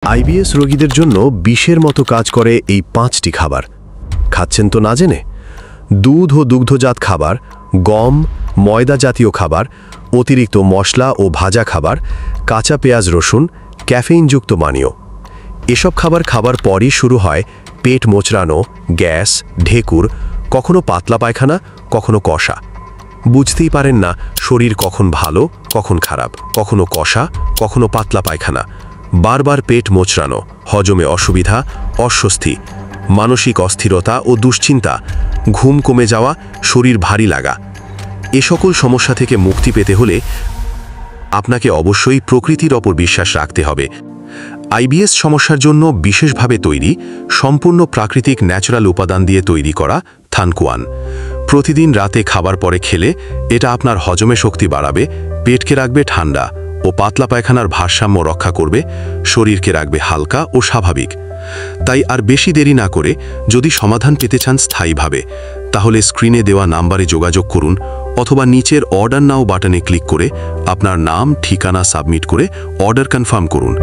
IBS রোগীদের জন্য বিষের মতো কাজ করে এই 5টি খাবার। খাচ্ছেন তো না জেনে? দুধ ও দুগ্ধজাত খাবার, গম, ময়দা জাতীয় খাবার, অতিরিক্ত মশলা ও ভাজা খাবার, কাঁচা পেঁয়াজ রসুন, ক্যাফেইনযুক্ত পানীয়। এসব খাবার পরই শুরু হয় পেট মোচড়ানো, গ্যাস, ঢেকুর, কখনো পাতলা পায়খানা, কখনো কষা। বুঝতেই পারেন না শরীর কখন ভালো, কখন খারাপ, কখনো কষা, কখনো পাতলা পায়খানা। বারবার পেট মোচড়ানো, হজমে অসুবিধা, অস্বস্তি, মানসিক অস্থিরতা ও দুশ্চিন্তা, ঘুম কমে যাওয়া, শরীর ভারী লাগা। এ সকল সমস্যা থেকে মুক্তি পেতে হলে আপনাকে অবশ্যই প্রকৃতির ওপর বিশ্বাস রাখতে হবে। আইবিএস সমস্যার জন্য বিশেষভাবে তৈরি, সম্পূর্ণ প্রাকৃতিক ন্যাচারাল উপাদান দিয়ে তৈরি করা থানকুয়ান। প্রতিদিন রাতে খাবার পরে খেলে এটা আপনার হজমে শক্তি বাড়াবে, পেটকে রাখবে ঠান্ডা ও পাতলা পায়খানার ভারসাম্য রক্ষা করবে, শরীরকে রাখবে হালকা ও স্বাভাবিক। তাই আর বেশি দেরি না করে যদি সমাধান পেতে চান স্থায়ীভাবে, তাহলে স্ক্রিনে দেওয়া নাম্বারে যোগাযোগ করুন অথবা নিচের অর্ডার নাও বাটনে ক্লিক করে আপনার নাম, ঠিকানা সাবমিট করে অর্ডার কনফার্ম করুন।